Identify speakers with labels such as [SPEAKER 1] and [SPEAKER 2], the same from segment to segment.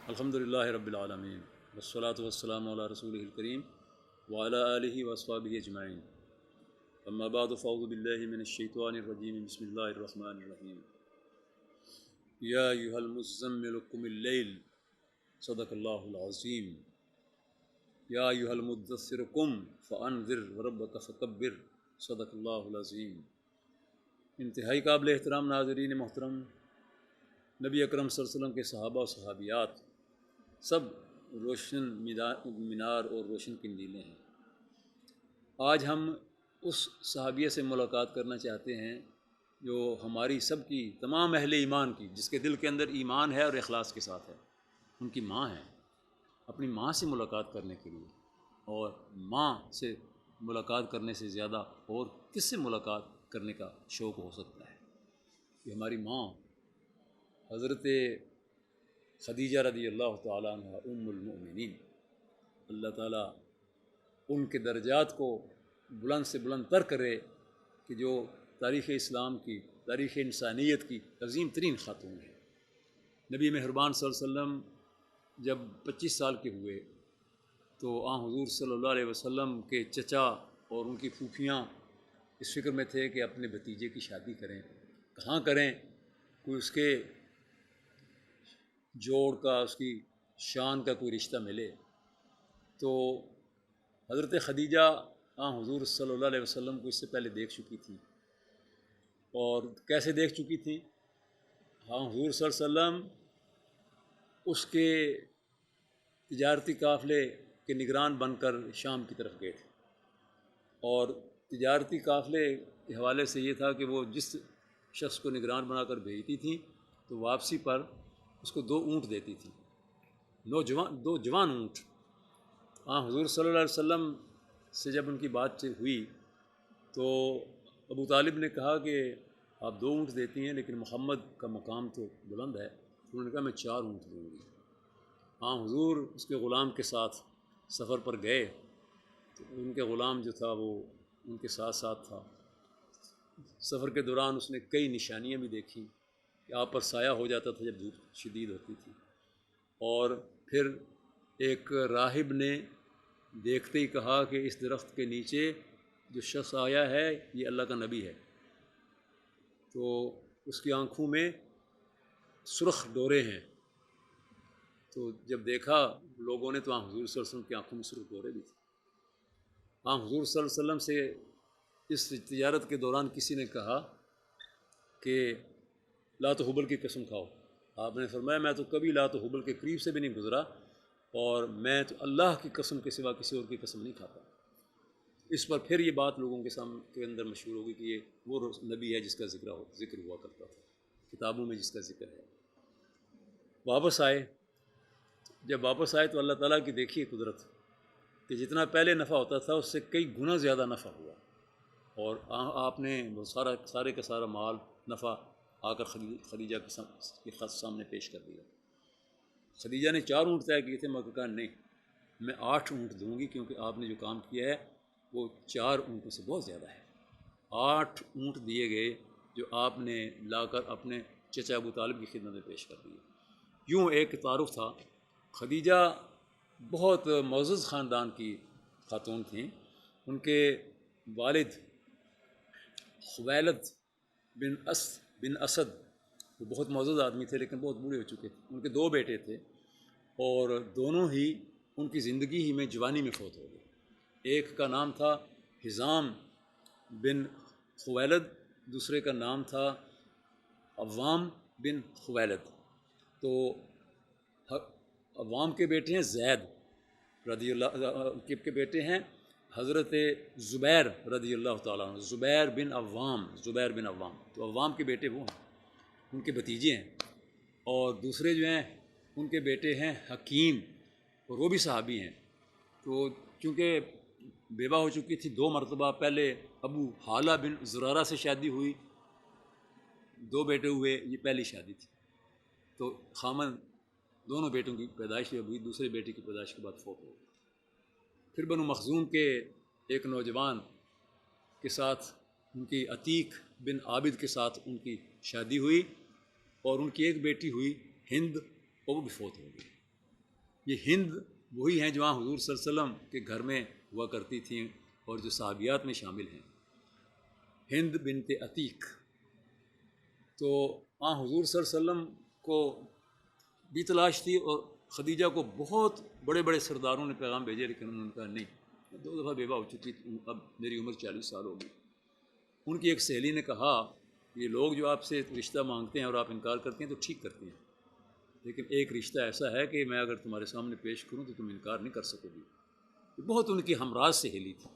[SPEAKER 1] الحمد للہ رب العالمین والصلاة والسلام علی رسولہ الکریم وعلی آلہ واصحابہ اجمعین اما بعد فاعوذ باللہ من الشیطان الرجیم بسم اللہ الرحمن الرحیم یا ایہا المزمل قم اللیل صدق اللہ العظیم یا ایہا المدثر قم فانذر وربک فکبر صدق اللہ العظیم۔ انتہائی قابل احترام ناظرین محترم، نبی اکرم صلی اللہ علیہ وسلم کے صحابہ و صحابیات سب روشن مینار اور روشن قندیلیں ہیں۔ آج ہم اس صحابیہ سے ملاقات کرنا چاہتے ہیں جو ہماری سب کی، تمام اہل ایمان کی، جس کے دل کے اندر ایمان ہے اور اخلاص کے ساتھ ہے، ان کی ماں ہے۔ اپنی ماں سے ملاقات کرنے کے لیے، اور ماں سے ملاقات کرنے سے زیادہ اور کس سے ملاقات کرنے کا شوق ہو سکتا ہے کہ ہماری ماں حضرت خدیجہ رضی اللہ تعالیٰ عنہ ام المؤمنین، اللہ تعالیٰ ان کے درجات کو بلند سے بلند تر کرے کہ جو تاریخ اسلام کی، تاریخ انسانیت کی عظیم ترین خاتون ہے۔ نبی مہربان صلی اللہ علیہ وسلم جب 25 سال کے ہوئے تو حضور صلی اللہ علیہ وسلم کے چچا اور ان کی پھوپھیاں اس فکر میں تھے کہ اپنے بھتیجے کی شادی کریں، کہاں کریں، کوئی اس کے جوڑ کا، اس کی شان کا کوئی رشتہ ملے۔ تو حضرت خدیجہ حضور صلی اللہ علیہ وسلم کو اس سے پہلے دیکھ چکی تھی، اور کیسے دیکھ چکی تھی؟ حضور صلی اللہ علیہ وسلم اس کے تجارتی قافلے کے نگران بن کر شام کی طرف گئے تھے، اور تجارتی قافلے کے حوالے سے یہ تھا کہ وہ جس شخص کو نگران بنا کر بھیجتی تھیں تو واپسی پر اس کو 2 اونٹ دیتی تھی، دو جوان اونٹ۔ حضور صلی اللہ علیہ وسلم سے جب ان کی بات ہوئی تو ابو طالب نے کہا کہ آپ 2 اونٹ دیتی ہیں لیکن محمد کا مقام تو بلند ہے۔ انہوں نے کہا میں 4 اونٹ دوں گی۔ حضور اس کے غلام کے ساتھ سفر پر گئے تو ان کے غلام جو تھا وہ ان کے ساتھ ساتھ تھا۔ سفر کے دوران اس نے کئی نشانیاں بھی دیکھیں کہ آپ پر سایہ ہو جاتا تھا جب دھوپ شدید ہوتی تھی، اور پھر ایک راہب نے دیکھتے ہی کہا کہ اس درخت کے نیچے جو شخص آیا ہے یہ اللہ کا نبی ہے۔ تو اس کی آنکھوں میں سرخ ڈورے ہیں، تو جب دیکھا لوگوں نے تو حضور صلی اللہ علیہ وسلم کی آنکھوں میں سرخ ڈورے بھی تھے۔ حضور صلی اللہ علیہ وسلم سے اس تجارت کے دوران کسی نے کہا کہ لات و حبل کی قسم کھاؤ۔ آپ نے فرمایا میں تو کبھی لات و حبل کے قریب سے بھی نہیں گزرا، اور میں تو اللہ کی قسم کے سوا کسی اور کی قسم نہیں کھاتا۔ اس پر پھر یہ بات لوگوں کے سامنے کے اندر مشہور ہوگی کہ یہ وہ نبی ہے جس کا ذکر ہوا کرتا تھا، کتابوں میں جس کا ذکر ہے۔ واپس آئے، جب واپس آئے تو اللہ تعالیٰ کی دیکھیے قدرت کہ جتنا پہلے نفع ہوتا تھا اس سے کئی گنا زیادہ نفع ہوا، اور آپ نے وہ سارے کا سارا مال نفع آ کر خدیجہ کے خط سامنے پیش کر دیا۔ خدیجہ نے 4 اونٹ طے کیے تھے، مگر کہا نہیں میں 8 اونٹ دوں گی، کیونکہ آپ نے جو کام کیا ہے وہ 4 اونٹوں سے بہت زیادہ ہے۔ 8 اونٹ دیے گئے جو آپ نے لا کر اپنے چچا ابو طالب کی خدمت میں پیش کر دیے۔ یوں ایک تعارف تھا۔ خدیجہ بہت معزز خاندان کی خاتون تھیں۔ ان کے والد خویلد بن اسد وہ بہت معزز آدمی تھے، لیکن بہت بوڑھے ہو چکے تھے۔ ان کے 2 بیٹے تھے، اور دونوں ہی ان کی زندگی ہی میں جوانی میں فوت ہو گئے۔ ایک کا نام تھا حزام بن خویلد، دوسرے کا نام تھا عوام بن خویلد۔ تو عوام کے بیٹے ہیں زید رضی اللہ کے بیٹے ہیں حضرت زبیر رضی اللہ تعالیٰ عنہ، زبیر بن عوام۔ تو عوام کے بیٹے وہ ہیں، ان کے بھتیجے ہیں، اور دوسرے جو ہیں ان کے بیٹے ہیں حکیم، اور وہ بھی صحابی ہیں۔ تو چونکہ بیوہ ہو چکی تھی 2 مرتبہ، پہلے ابو حالہ بن زرارہ سے شادی ہوئی، 2 بیٹے ہوئے، یہ پہلی شادی تھی۔ تو خامن دونوں بیٹوں کی پیدائش ہوئی، دوسرے بیٹے کی پیدائش کے بعد فوت ہو گئی۔ پھر بنو مخزوم کے ایک نوجوان کے ساتھ، ان کی عتیق بن عابد کے ساتھ ان کی شادی ہوئی، اور ان کی ایک بیٹی ہوئی ہند، اور وہ بھی فوت ہو گئی۔ یہ ہند وہی ہیں جو وہاں حضور صلی اللہ علیہ وسلم کے گھر میں ہوا کرتی تھیں اور جو صحابیات میں شامل ہیں، ہند بنت عتیق۔ تو وہاں حضور صلی اللہ علیہ وسلم کو بھی تلاش تھی، اور خدیجہ کو بہت بڑے بڑے سرداروں نے پیغام بھیجے، لیکن انہوں نے کہا نہیں، میں 2 دفعہ بیوہ ہو چکی، اب میری عمر 40 سال ہوگی۔ ان کی ایک سہیلی نے کہا یہ لوگ جو آپ سے رشتہ مانگتے ہیں اور آپ انکار کرتے ہیں تو ٹھیک کرتے ہیں، لیکن ایک رشتہ ایسا ہے کہ میں اگر تمہارے سامنے پیش کروں تو تم انکار نہیں کر سکو گی۔ یہ بہت ان کی ہمراز سہیلی تھی۔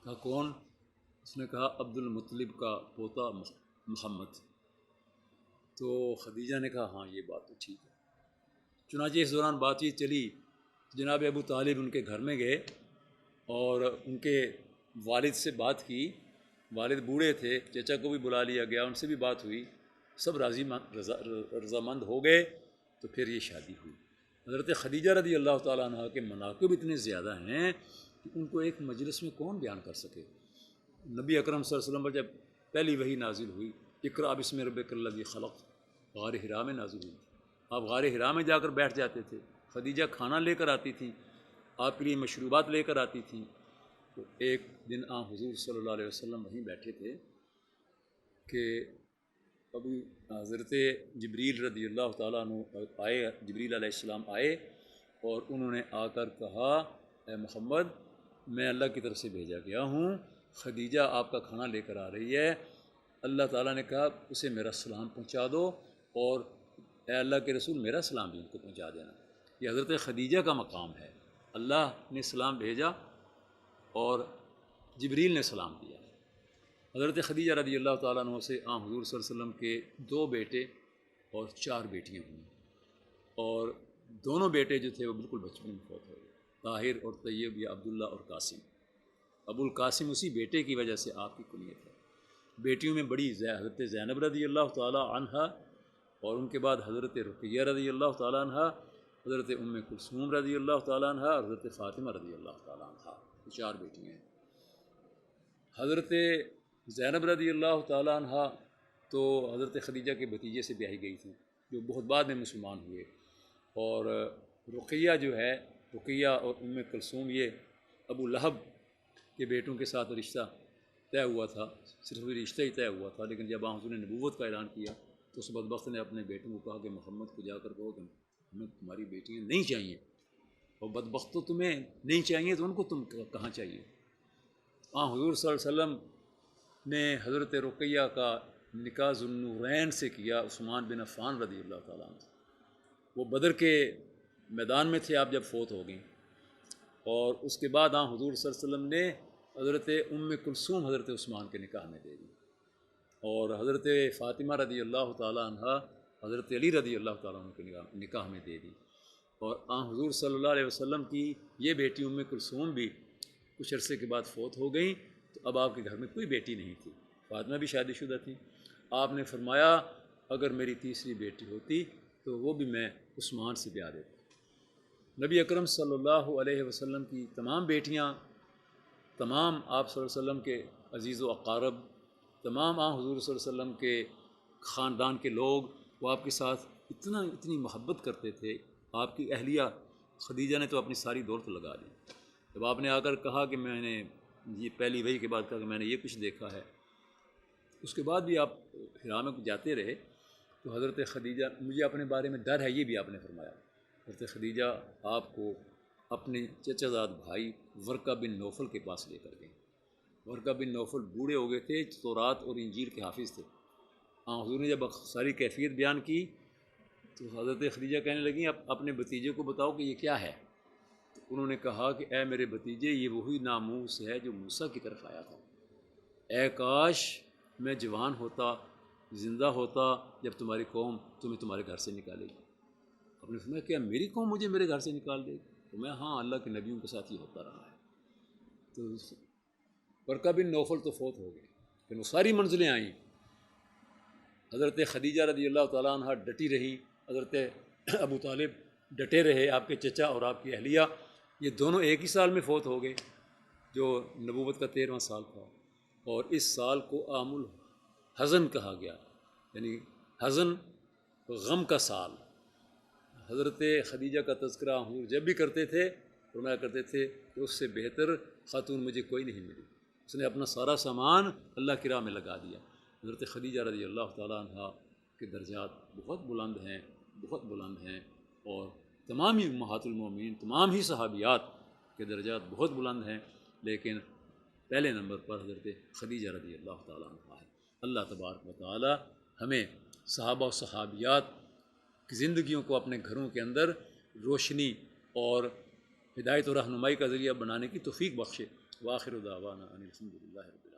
[SPEAKER 1] کہا کون؟ اس نے کہا عبد المطلب کا پوتا محمد۔ تو خدیجہ نے کہا ہاں یہ بات تو ٹھیک ہے۔ چنانچہ اس دوران بات چیت چلی، جناب ابو طالب ان کے گھر میں گئے اور ان کے والد سے بات کی۔ والد بوڑھے تھے، چچا کو بھی بلا لیا گیا، ان سے بھی بات ہوئی، سب رضامند ہو گئے، تو پھر یہ شادی ہوئی۔ حضرت خدیجہ رضی اللہ تعالیٰ عنہ کے مناقب اتنے زیادہ ہیں کہ ان کو ایک مجلس میں کون بیان کر سکے۔ نبی اکرم صلی اللہ علیہ وسلم پر جب پہلی وحی نازل ہوئی، اقرأ بسم ربک الذی خلق، غار حرا میں نازل ہوئی، آپ غار حرا میں جا کر بیٹھ جاتے تھے، خدیجہ کھانا لے کر آتی تھیں، آپ کے لیے مشروبات لے کر آتی تھیں۔ تو ایک دن حضور صلی اللہ علیہ وسلم وہیں بیٹھے تھے کہ ابھی حضرت جبریل رضی اللہ تعالیٰ عنہ آئے، جبریل علیہ السلام آئے اور انہوں نے آ کر کہا اے محمد میں اللہ کی طرف سے بھیجا گیا ہوں، خدیجہ آپ کا کھانا لے کر آ رہی ہے، اللہ تعالیٰ نے کہا اسے میرا سلام پہنچا دو، اور اے اللہ کے رسول میرا سلام بھی ان کو پہنچا دینا۔ یہ حضرت خدیجہ کا مقام ہے، اللہ نے سلام بھیجا اور جبریل نے سلام دیا۔ حضرت خدیجہ رضی اللہ تعالیٰ عنہ سے حضور صلی اللہ علیہ وسلم کے 2 بیٹے اور 4 بیٹیاں ہوئیں، اور دونوں بیٹے جو تھے وہ بالکل بچپن میں فوت ہو گئے، طاہر اور طیب یا عبداللہ اور قاسم۔ ابو القاسم اسی بیٹے کی وجہ سے آپ کی کنیت ہے۔ بیٹیوں میں بڑی حضرت زینب رضی اللہ تعالیٰ عنہ، اور ان کے بعد حضرت رقیہ رضی اللہ تعالیٰ عنہ، حضرت ام کلثوم رضی اللہ تعالیٰ عنہ، اور حضرت فاطمہ رضی اللہ تعالیٰ عنہ، یہ 4 بیٹیاں ہیں۔ حضرت زینب رضی اللہ تعالیٰ عنہ تو حضرت خدیجہ کے بھتیجے سے بیاہی گئی تھیں، جو بہت بعد میں مسلمان ہوئے، اور رقیہ جو ہے، رقیہ اور ام کلثوم یہ ابو لہب کے بیٹوں کے ساتھ رشتہ طے ہوا تھا، صرف رشتہ ہی طے ہوا تھا، لیکن جب حضور نے نبوت کا اعلان کیا تو اس بدبخت نے اپنے بیٹوں کو کہا کہ محمد کو جا کر کہو کہ ہمیں تمہاری بیٹیاں نہیں چاہیے، اور بدبختوں تمہیں نہیں چاہیے تو ان کو تم کہاں چاہیے۔ حضور صلی اللہ علیہ وسلم نے حضرت رقیہ کا نکاح ذوالنورین سے کیا، عثمان بن عفان رضی اللہ تعالیٰ عنہ۔ وہ بدر کے میدان میں تھے آپ جب فوت ہو گئیں، اور اس کے بعد حضور صلی اللہ علیہ وسلم نے حضرت ام کلثوم حضرت عثمان کے نکاح میں دے دی، اور حضرت فاطمہ رضی اللہ تعالیٰ عنہ حضرت علی رضی اللہ تعالیٰ عنہ کے نکاح میں دے دی، اور حضور صلی اللہ علیہ وسلم کی یہ بیٹی ام کلثوم بھی کچھ عرصے کے بعد فوت ہو گئیں، تو اب آپ کے گھر میں کوئی بیٹی نہیں تھی، فاطمہ بھی شادی شدہ تھی۔ آپ نے فرمایا اگر میری تیسری بیٹی ہوتی تو وہ بھی میں عثمان سے بیاہ دیتا۔ نبی اکرم صلی اللہ علیہ وسلم کی تمام بیٹیاں، تمام آپ صلی اللہ علیہ وسلم کے عزیز و اقارب، تمام حضور صلی اللہ علیہ وسلم کے خاندان کے لوگ، وہ آپ کے ساتھ اتنی محبت کرتے تھے۔ آپ کی اہلیہ خدیجہ نے تو اپنی ساری دولت لگا دی۔ جب آپ نے آ کر کہا کہ میں نے یہ پہلی وحی کے بعد کہا کہ میں نے یہ کچھ دیکھا ہے، اس کے بعد بھی آپ حرا میں جاتے رہے، تو حضرت خدیجہ مجھے اپنے بارے میں ڈر ہے، یہ بھی آپ نے فرمایا۔ حضرت خدیجہ آپ کو اپنے چچا زاد بھائی ورقہ بن نوفل کے پاس لے کر گئے۔ ورقہ بن نوفل بوڑھے ہو گئے تھے، تورات اور انجیل کے حافظ تھے۔ حضور نے جب ساری کیفیت بیان کی تو حضرت خدیجہ کہنے لگیں اپنے بھتیجے کو بتاؤ کہ یہ کیا ہے۔ تو انہوں نے کہا کہ اے میرے بھتیجے، یہ وہی ناموس ہے جو موسیٰ کی طرف آیا تھا، اے کاش میں جوان ہوتا، زندہ ہوتا جب تمہاری قوم تمہیں تمہارے گھر سے نکالے گی۔ آپ نے فرمایا کیا میری قوم مجھے میرے گھر سے نکال دے گی؟ تو میں ہاں، اللہ کے نبیوں کے ساتھ ہی ہوتا رہا ہے۔ تو ورقہ بن نوفل تو فوت ہو گئے، پھر وہ ساری منزلیں آئیں، حضرت خدیجہ رضی اللہ تعالیٰ عنہ ڈٹی رہی، حضرت ابو طالب ڈٹے رہے، آپ کے چچا اور آپ کی اہلیہ، یہ دونوں ایک ہی سال میں فوت ہو گئے جو نبوت کا 13واں سال تھا، اور اس سال کو عام الحزن کہا گیا، یعنی حزن غم کا سال۔ حضرت خدیجہ کا تذکرہ حضور جب بھی کرتے تھے فرمایا کرتے تھے کہ اس سے بہتر خاتون مجھے کوئی نہیں ملی، اس نے اپنا سارا سامان اللہ کی راہ میں لگا دیا۔ حضرت خدیجہ رضی اللہ تعالیٰ عنہ کے درجات بہت بلند ہیں، بہت بلند ہیں، اور تمام ہی امہات المومنین، تمام ہی صحابیات کے درجات بہت بلند ہیں، لیکن پہلے نمبر پر حضرت خدیجہ رضی اللہ تعالیٰ عنہ ہے۔ اللہ تبارک و تعالیٰ ہمیں صحابہ و صحابیات کی زندگیوں کو اپنے گھروں کے اندر روشنی اور ہدایت و رہنمائی کا ذریعہ بنانے کی توفیق بخشے۔ وآخر دعوانا ان الحمد للہ رب العالمین۔